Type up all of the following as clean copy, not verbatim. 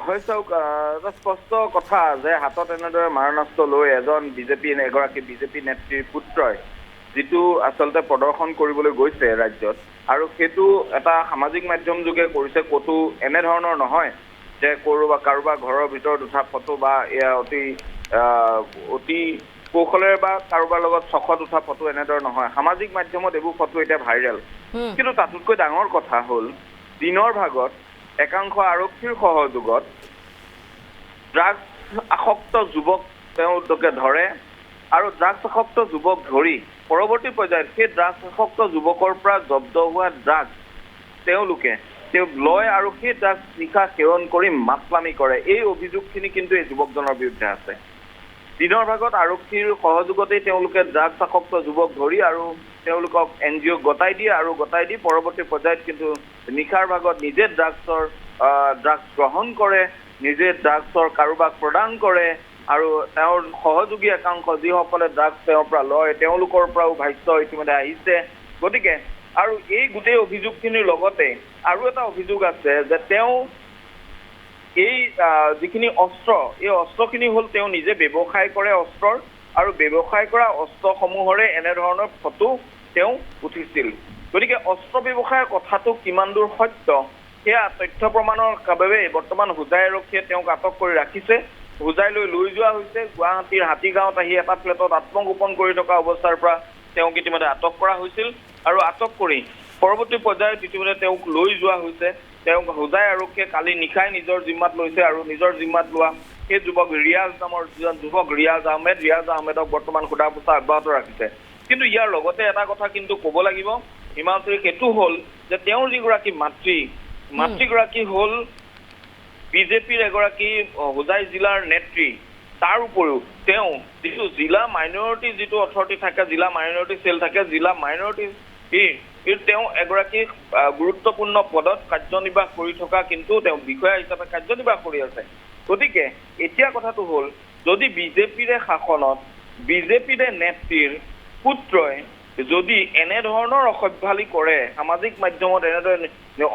হয় চাওক, এটা স্পষ্ট কথা যে হাতত এনেদৰে মাৰণাস্ত্ৰ লৈ এজন এগৰাকী বিজেপি নেত্ৰীৰ পুত্ৰই যিটো আচলতে প্ৰদৰ্শন কৰিবলৈ গৈছে ৰাজ্যত, আৰু সেইটো এটা সামাজিক মাধ্যম যোগে কৰিছে। ক'তো এনেধৰণৰ নহয় যে কাৰোবাৰ ঘৰৰ ভিতৰত উঠা ফটো বা এয়া অতি কৌশলেৰে বা কাৰোবাৰ লগত চখত উঠা ফটো এনেদৰে নহয়। সামাজিক মাধ্যমত এইবোৰ ফটো এতিয়া ভাইৰেল। কিন্তু তাতোতকৈ ডাঙৰ কথা হ'ল দিনৰ ভাগত একাংশ আৰক্ষীৰ সহযোগত ড্ৰাগছ আসক্ত যুৱক তেওঁলোকে ধৰে, আৰু ড্ৰাগছ আসক্ত যুৱক ধৰি পৰৱৰ্তী পৰ্যায়ত সেই ড্ৰাগছ আসক্ত যুৱকৰ পৰা জব্দ হোৱা ড্ৰাগছ তেওঁলোকে লয় আৰু সেই ড্ৰাগছ নিশা সেৱন কৰি মাতলামি কৰে। এই অভিযোগখিনি কিন্তু এই যুৱকজনৰ বিৰুদ্ধে আছে। দিনৰ ভাগত আৰক্ষীৰ সহযোগতেই তেওঁলোকে ড্ৰাগছ আসক্ত যুৱক ধৰি আৰু তেওঁলোকক NGO গতাই দিয়ে, আৰু গতাই দি পৰৱৰ্তী পৰ্যায়ত কিন্তু নিশাৰ ভাগত নিজে ড্ৰাগছ গ্ৰহণ কৰে, নিজে ড্ৰাগছৰ কাৰোবাক প্ৰদান কৰে, আৰু তেওঁৰ সহযোগী একাংশ যিসকলে ড্ৰাগছ তেওঁৰ পৰা লয় তেওঁলোকৰ পৰাও ভাষ্য ইতিমধ্যে আহিছে। গতিকে আৰু এই গোটেই অভিযোগখিনিৰ লগতে আৰু এটা অভিযোগ আছে যে তেওঁ এই যিখিনি অস্ত্ৰ, এই অস্ত্ৰখিনি হ'ল তেওঁ নিজে ব্যৱসায় কৰে অস্ত্ৰৰ, আৰু ব্যৱসায় কৰা অস্ত্ৰসমূহৰে এনেধৰণৰ ফটো তেওঁ উঠিছিল। গতিকে অস্ত্ৰ ব্যৱসায়ৰ কথাটো কিমান দূৰ সত্য সেয়া তথ্য প্ৰমাণৰ বাবে বৰ্তমান হোজাই আৰক্ষীয়ে তেওঁক আটক কৰি ৰাখিছে। হোজাইলৈ লৈ যোৱা হৈছে। গুৱাহাটীৰ হাতীগাঁৱত আহি এটা ফ্লেটত আত্মগোপন কৰি থকা অৱস্থাৰ পৰা তেওঁক ইতিমধ্যে আটক কৰা হৈছিল, আৰু আটক কৰি পৰৱৰ্তী পৰ্যায়ত ইতিমধ্যে তেওঁক লৈ যোৱা হৈছে। তেওঁক হোজাই আৰক্ষীয়ে কালি নিশাই নিজৰ জিম্মাত লৈছে, আৰু নিজৰ জিম্মাত লোৱা সেই যুৱক ৰিয়াজ নামৰ যিজন যুৱক ৰিয়াজ আহমেদক বৰ্তমান সোধা পোছা অব্যাহত ৰাখিছে। কিন্তু ইয়াৰ লগতে এটা কথা কিন্তু ক'ব লাগিব হিমাশ্ৰী, সেইটো হ'ল যে তেওঁৰ যিগৰাকী মাতৃগৰাকী হ'ল বিজেপিৰ এগৰাকী হোজাই জিলাৰ নেত্ৰী। তাৰ উপৰিও তেওঁ যিটো জিলা মাইনৰিটি যিটো অথৰিটি থাকে, জিলা মাইনৰিটি চেল থাকে, জিলা মাইনৰিটি তেওঁ এগৰাকী গুৰুত্বপূৰ্ণ পদত কাৰ্যনিৰ্বাহ কৰি থকা, কিন্তু তেওঁ বিষয়া হিচাপে কাৰ্যনিৰ্বাহ কৰি আছে। গতিকে এতিয়া কথাটো হ'ল যদি বিজেপিৰে শাসনত বিজেপিৰে নেত্ৰীৰ পুত্ৰই যদি এনেধৰণৰ অসভ্যালি কৰে, সামাজিক মাধ্যমত এনেদৰে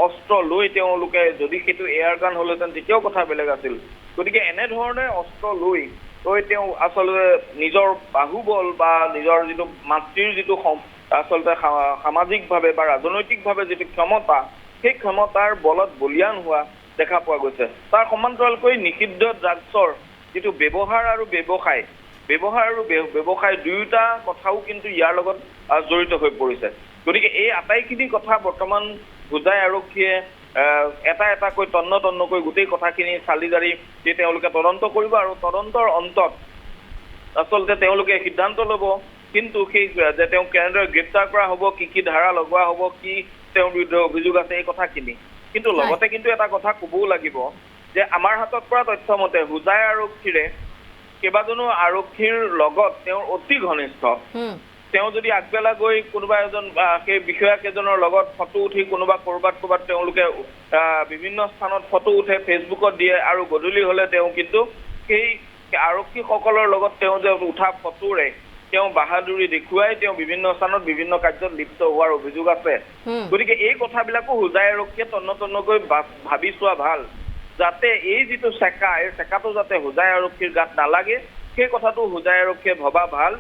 অস্ত্ৰ লৈ তেওঁলোকে যদি সেইটো এয়াৰ গান হ'লহেঁতেন তেতিয়াও কথা বেলেগ আছিল। গতিকে এনেধৰণে অস্ত্ৰ লৈ তেওঁ আচলতে নিজৰ বাহুবল বা নিজৰ যিটো মাতৃৰ যিটো আচলতে সামাজিকভাৱে বা ৰাজনৈতিকভাৱে যিটো ক্ষমতা, সেই ক্ষমতাৰ বলত বলিয়ান হোৱা দেখা পোৱা গৈছে। তাৰ সমান্তৰালকৈ নিষিদ্ধ ড্ৰাগছৰ যিটো ব্যৱহাৰ আৰু ব্যৱসায় দুয়োটা কথাও কিন্তু ইয়াৰ লগত জড়িত হৈ পৰিছে। গতিকে এই আটাইখিনি কথা বৰ্তমান হোজাই আৰক্ষীয়ে এটা এটাকৈ তন্নকৈ গোটেই কথাখিনি চালি জাৰি তেওঁলোকে তদন্ত কৰিব, আৰু তদন্তৰ অন্তত আচলতে তেওঁলোকে সিদ্ধান্ত ল'ব কিন্তু সেই যে তেওঁক কেনেদৰে গ্ৰেপ্তাৰ কৰা হ'ব, কি ধাৰা লগোৱা হ'ব, কি তেওঁৰ বিৰুদ্ধে অভিযোগ আছে এই কথাখিনি। কিন্তু লগতে কিন্তু এটা কথা ক'বও লাগিব যে আমাৰ হাতত পৰা তথ্য মতে হোজাই আৰক্ষীৰে কেইবাজনো আৰক্ষীৰ লগত তেওঁৰ অতি ঘনিষ্ঠ। তেওঁ যদি আগবেলা গৈ কোনোবা এজন সেই বিষয়াকেইজনৰ লগত ফটো উঠি কোনোবা ক'ৰবাত তেওঁলোকে বিভিন্ন স্থানত ফটো উঠে, ফেচবুকত দিয়ে, আৰু গধূলি হ'লে তেওঁ কিন্তু সেই আৰক্ষীসকলৰ লগত তেওঁ যে উঠা ফটোৰে তেওঁ বাহাদুৰি দেখুৱাই তেওঁ বিভিন্ন স্থানত বিভিন্ন কাৰ্যত লিপ্ত হোৱাৰ অভিযোগ আছে। গতিকে এই কথাবিলাকো হোজাই আৰক্ষীয়ে তন্নকৈ ভাবি চোৱা ভাল, যাতে এই যিটো চেকা, এই চেকাটো যাতে হোজাই আৰক্ষীৰ গাত নালাগে, সেই কথাটো হোজাই আৰক্ষীয়ে ভবা ভাল।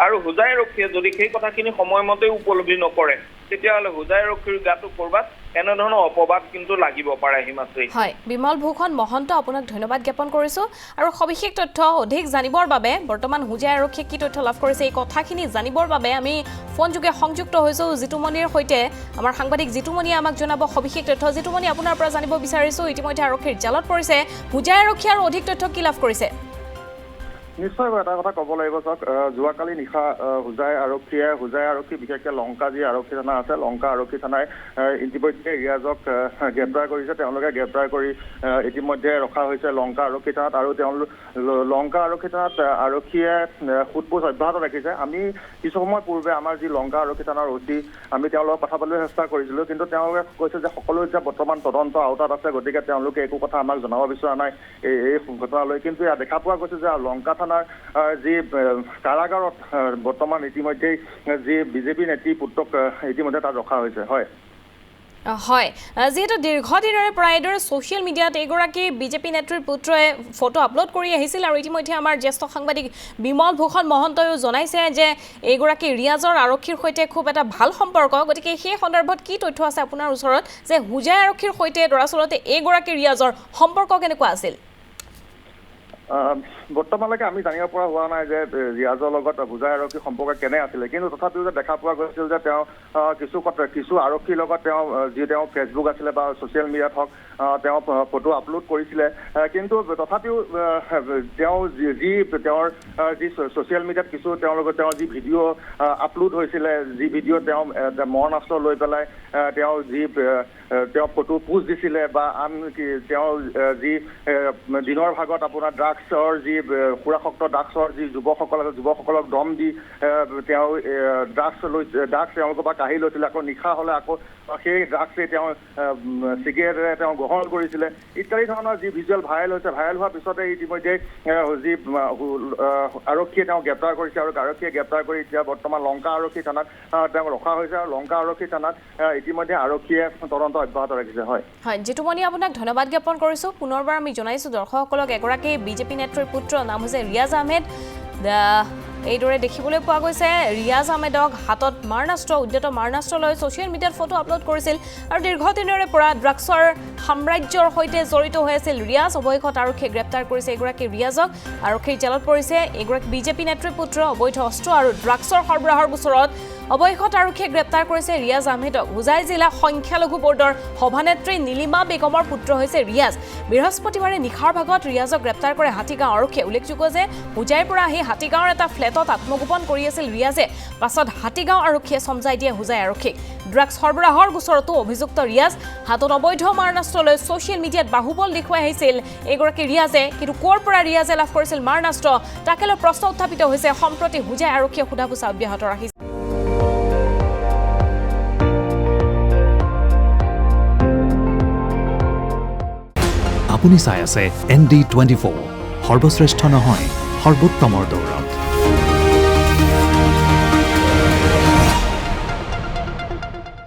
আৰু হোজাই আৰক্ষীয়ে যদি সেই কথাখিনি সময়মতে উপলব্ধি নকৰে তেতিয়াহ'লে হোজাই আৰক্ষীৰ গাতো ক'ৰবাত এনেধৰণৰ অপবাদ কিন্তু লাগিব পাৰে। হিমাশ্ৰী। হয়, বিমল ভূষণ মহন্ত, আপোনাক ধন্যবাদ জ্ঞাপন কৰিছোঁ। আৰু সবিশেষ তথ্য অধিক জানিবৰ বাবে বৰ্তমান হোজাই আৰক্ষীয়ে কি তথ্য লাভ কৰিছে এই কথাখিনি জানিবৰ বাবে আমি ফোনযোগে সংযুক্ত হৈছোঁ জিতুমণিৰ সৈতে। আমাৰ সাংবাদিক জিতুমণিয়ে আমাক জনাব সবিশেষ তথ্য। জিতুমণি, আপোনাৰ পৰা জানিব বিচাৰিছোঁ ইতিমধ্যে আৰক্ষীৰ জালত পৰিছে হোজাই আৰক্ষী, আৰু অধিক তথ্য কি লাভ কৰিছে? নিশ্চয় এটা কথা ক'ব লাগিব, চাওক, যোৱাকালি নিশা হোজাই আৰক্ষী বিশেষকৈ লংকা যি আৰক্ষী থানা আছে, লংকা আৰক্ষী থানাই ইতিমধ্যে ৰিয়াজক গ্ৰেপ্তাৰ কৰিছে। তেওঁলোকে গ্ৰেপ্তাৰ কৰি ইতিমধ্যে ৰখা হৈছে লংকা আৰক্ষী থানাত, আৰু লংকা আৰক্ষী থানাত আৰক্ষীয়ে সোধপোছ অব্যাহত ৰাখিছে। আমি কিছু সময় পূৰ্বে আমাৰ যি লংকা আৰক্ষী থানাৰ অতি আমি তেওঁলোকক কথা পাতিবলৈ চেষ্টা কৰিছিলোঁ, কিন্তু তেওঁলোকে কৈছে যে সকলো এতিয়া বৰ্তমান তদন্ত আওতাত আছে, গতিকে তেওঁলোকে একো কথা আমাক জনাব বিচৰা নাই এই ঘটনালৈ। কিন্তু ইয়াত দেখা পোৱা গৈছে যে লংকা থানাৰ যি কাৰাগাৰত বৰ্তমান ইতিমধ্যেই যি বিজেপি নেত্ৰী পুত্ৰক ইতিমধ্যে তাত ৰখা হৈছে। হয়। হয় যেহেতু দীৰ্ঘদিনৰে পৰা এইদৰে ছ'চিয়েল মিডিয়াত এইগৰাকী বিজেপি নেত্ৰীৰ পুত্ৰই ফটো আপলোড কৰি আহিছিল আৰু ইতিমধ্যে আমাৰ জ্যেষ্ঠ সাংবাদিক বিমল ভূষণ মহন্তয়ো জনাইছে যে এইগৰাকী ৰিয়াজৰ আৰক্ষীৰ সৈতে খুব এটা ভাল সম্পৰ্ক গতিকে সেই সন্দৰ্ভত কি তথ্য আছে আপোনাৰ ওচৰত যে হুজাই আৰক্ষীৰ সৈতে দৰাচলতে এইগৰাকী ৰিয়াজৰ সম্পৰ্ক কেনেকুৱা আছিল বৰ্তমানলৈকে আমি জানিব পৰা হোৱা নাই যে ৰিয়াজৰ লগত হুজাই আৰক্ষীৰ সম্পৰ্ক কেনে আছিলে কিন্তু তথাপিও যে দেখা পোৱা গৈছিল যে তেওঁ কিছু আৰক্ষীৰ লগত তেওঁ ফেচবুক আছিলে বা ছ'চিয়েল মিডিয়াত হওক তেওঁ ফটো আপলোড কৰিছিলে কিন্তু তথাপিও তেওঁ তেওঁৰ যি ছ'চিয়েল মিডিয়াত তেওঁৰ যি ভিডিঅ' আপলোড হৈছিলে যি ভিডিঅ' তেওঁ মৰণাস্ত্ৰ লৈ পেলাই তেওঁ ফটো পোষ্ট দিছিলে বা আন তেওঁ যি দিনৰ ভাগত আপোনাৰ ড্ৰাগছৰ যি সুৰাসক্ত ড্ৰাগছৰ যি যুৱকসকলক দম দি তেওঁ ড্ৰাগছ তেওঁলোকৰ পৰা কাঢ়ি লৈছিলে আকৌ নিশা হ'লে আকৌ সেই ড্ৰাগছে তেওঁ চিগাৰেটেৰে তেওঁ গ্ৰহণ কৰিছিলে ইত্যাদি ধৰণৰ যি ভিজুৱেল ভাইৰেল হোৱাৰ পিছতে ইতিমধ্যে যি আৰক্ষীয়ে তেওঁ গ্ৰেপ্তাৰ কৰিছে আৰু আৰক্ষীয়ে গ্ৰেপ্তাৰ কৰি এতিয়া বৰ্তমান লংকা আৰক্ষী থানাত তেওঁক ৰখা হৈছে আৰু লংকা আৰক্ষী থানাত ইতিমধ্যে আৰক্ষীয়ে তদন্ত অব্যাহত ৰাখিছে হয় জিতুমণি আপোনাক ধন্যবাদ জ্ঞাপন কৰিছোঁ পুনৰবাৰ আমি জনাইছোঁ দৰ্শকসকলক এগৰাকী বিজেপি নেত্ৰীৰ পুত্ৰ নাম হৈছে ৰিয়াজ আহমেদ এইদৰে দেখিবলৈ পোৱা গৈছে ৰিয়াজ আহমেদক হাতত উদ্যত মাৰণাস্ত্ৰ লৈ ছ'চিয়েল মিডিয়াত ফটো আপলোড কৰিছিল আৰু দীৰ্ঘদিনৰে পৰা ড্ৰাগছৰ সাম্ৰাজ্যৰ সৈতে জড়িত হৈ আছিল ৰিয়াজ অৱশেষত আৰক্ষীয়ে গ্ৰেপ্তাৰ কৰিছে এগৰাকী ৰিয়াজক আৰক্ষীৰ জেলত পৰিছে এগৰাকী বিজেপি নেত্ৰীৰ পুত্ৰ অবৈধ অস্ত্ৰ আৰু ড্ৰাগছৰ সৰবৰাহৰ গোচৰত অৱশেষত আৰক্ষীয়ে গ্ৰেপ্তাৰ কৰিছে ৰিয়াজ আহমেদক হুজাই জিলা সংখ্যালঘু বৰ্ডৰ সভানেত্ৰী নীলিমা বেগমৰ পুত্ৰ হৈছে ৰিয়াজ বৃহস্পতিবাৰে নিশাৰ ভাগত ৰিয়াজক গ্ৰেপ্তাৰ কৰে হাতীগাঁও আৰক্ষীয়ে উল্লেখযোগ্য যে হুজাইৰ পৰা আহি হাতীগাঁৱৰ এটা ফ্লেটত আত্মগোপন কৰি আছিল ৰিয়াজে পাছত হাতীগাঁও আৰক্ষীয়ে চমজাই দিয়ে হুজাই আৰক্ষীক ড্ৰাগছ সৰবৰাহৰ গোচৰতো অভিযুক্ত ৰিয়াজ হাতত অবৈধ মাৰণাস্ত্ৰ লৈ ছ'চিয়েল মিডিয়াত বাহুবল দেখুৱাই আহিছিল এগৰাকী ৰিয়াজে কিন্তু ক'ৰ পৰা ৰিয়াজে লাভ কৰিছিল মাৰণাস্ত্ৰ তাকে লৈ প্ৰশ্ন উত্থাপিত হৈছে সম্প্ৰতি হুজাই আৰক্ষীয়ে সোধা পোছা অব্যাহত ৰাখিছে আপুনি চাই আছে ND24 সৰ্বশ্ৰেষ্ঠ নহয় সৰ্বোত্তমৰ দৌৰ